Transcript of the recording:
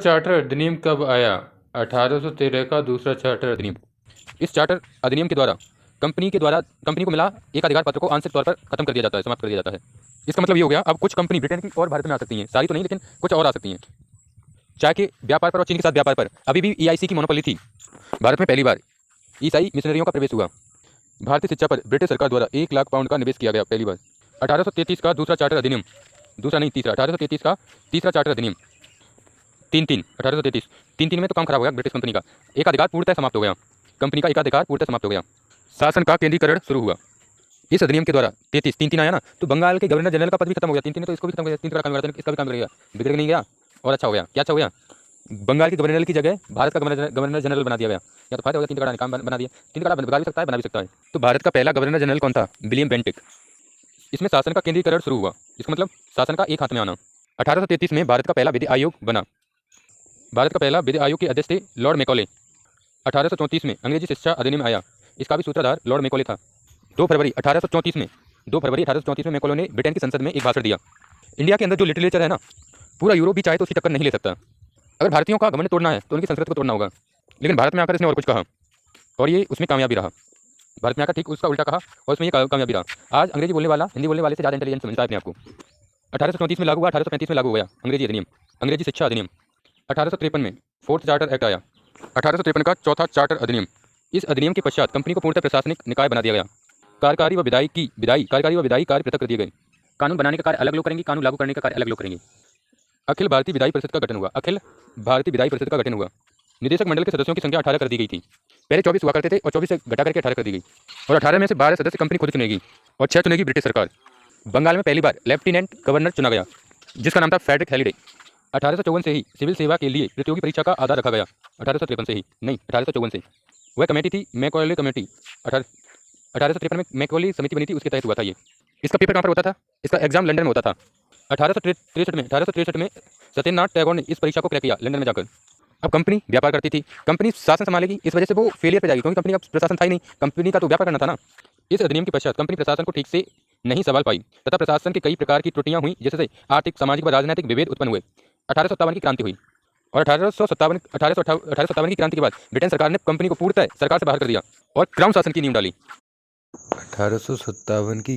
Charter अधिनियम कब आया? 1813 का दूसरा चार्टर अधिनियम। इस चार्टर अधिनियम के द्वारा कंपनी को मिला एक अधिकार पत्र को आंशिक तौर पर खत्म कर दिया जाता है, समाप्त कर दिया जाता है। इसका मतलब ये हो गया, अब कुछ कंपनी ब्रिटेन की और भारत में आ सकती हैं, सारी तो नहीं लेकिन कुछ और आ सकती हैं। चाय के व्यापार पर और चीन के साथ व्यापार पर अभी भी ईआईसी की मोनोपोली थी। भारत में पहली बार ईसाई मिशनरियों का प्रवेश हुआ। भारतीय शिक्षा पर ब्रिटिश सरकार द्वारा 1 लाख पाउंड का निवेश किया गया पहली बार। 1833 का दूसरा चार्टर अधिनियम, दूसरा नहीं तीसरा, 1833 का तीसरा चार्टर अधिनियम। 3-3 में तो काम खराब हो गया ब्रिटिश कंपनी का, एक अधिकार पूर्णतः समाप्त हो गया, कंपनी का एकाधिकार पूर्णतः समाप्त हो गया, शासन का केंद्रीकरण शुरू हुआ। इस अधिनियम के द्वारा 3-3 आया ना, तो बंगाल के गवर्नर जनरल का पद भी खत्म हो गया। 3 तो इसको भी खत्म हो गया, 3 का काम करता है, इसका भी काम करेगा, बिगड़ नहीं गया और अच्छा हो गया। क्या अच्छा हो गया? बंगाल के गवर्नर की जगह भारत का गवर्नर जनरल बना दिया गया। या तो फायदा हो गया, 3 का काम बना दिया। 3 का बना भी सकता है, बना भी सकता है। तो भारत का पहला गवर्नर जनरल कौन था? William Bentinck. इसमें शासन का केंद्रीकरण शुरू हुआ, इसका मतलब शासन का एक हाथ में आना। 1833 में भारत का पहला विधि आयोग बना। भारत का पहला विधि आयोग के अध्यक्ष थे लॉर्ड मैकॉले। 1834 में अंग्रेजी शिक्षा अधिनियम आया, इसका भी सूत्रधार लॉर्ड मैकॉले था। 2 फरवरी 1834 में मैकॉले ने ब्रिटेन की संसद में एक भाषण दिया। इंडिया के अंदर जो लिटरेचर है ना, पूरा यूरोप भी चाहे तो उसकी टक्कर नहीं ले सकता। अगर भारतीयों का घमंड तोड़ना है तो उनकी संस्कृति को तोड़ना होगा। लेकिन भारत में आकर इसने और कुछ कहा और ये उसमें कामयाबी रहा। भारत में आकर ठीक उसका उल्टा कहा और उसमें ये कामयाबी रहा। आज अंग्रेजी बोलने वाला हिंदी बोलने वाले से ज़्यादा इंटेलिजेंट समझता है अपने आपको। 1834 में लागू हुआ, 1835 में लागू हो गया अंग्रेजी अधिनियम, अंग्रेजी शिक्षा अधिनियम। 1853 में 4th चार्टर एक्ट आया, 1853 का 4था चार्टर अधिनियम। इस अधिनियम के पश्चात कंपनी को पूर्णतः प्रशासनिक निकाय बना दिया गया। कार्यकारी व विधायी कार्य पृथक कर दिए गए। कानून बनाने का कार्य अलग लोग करेंगे, कानून लागू करने का कार्य अलग लोग करेंगे। अखिल भारतीय विधायी परिषद का गठन हुआ, अखिल भारतीय विधायी परिषद का गठन हुआ। निदेशक मंडल के सदस्यों की संख्या 18 कर दी गई थी। पहले 24 हुआ करते थे और 24 से घटा करके 18 कर दी गई। और 18 में से 12 सदस्य कंपनी खुद चुनेगी और 6 चुनेगी ब्रिटिश सरकार। बंगाल में पहली बार लेफ्टिनेंट गवर्नर चुना गया, जिसका नाम था फ्रेडरिक हैलिडे। 1854 से ही सिविल सेवा के लिए प्रतियोगी परीक्षा का आधार रखा गया। 1853 से ही नहीं, 1854 से। वह कमेटी थी मैकॉले कमेटी। 1853 में मैकॉले समिति बनी थी, उसके तहत हुआ था ये। इसका पेपर कहाँ पर होता था? इसका एग्जाम लंदन में होता था। 1863 में सत्येंद्रनाथ टैगोर ने इस परीक्षा को क्रैक किया लंदन में जाकर। अब कंपनी व्यापार करती थी, कंपनी शासन संभालेगी, इस वजह से वो फेलियर पे जाएगी, क्योंकि कंपनी का प्रशासन था ही नहीं, कंपनी का तो व्यापार करना था ना। इस अधिनियम के पश्चात कंपनी प्रशासन को ठीक से नहीं संभाल पाई तथा प्रशासन की कई प्रकार की त्रुटियां हुई, जिससे आर्थिक, सामाजिक व राजनीतिक विभेद उत्पन्न हुए। 1857 की क्रांति हुई और 1857 की क्रांति के बाद ब्रिटेन सरकार ने कंपनी को पूर्णतः सरकार से बाहर कर दिया और क्राउन शासन की नींव डाली। 1857 की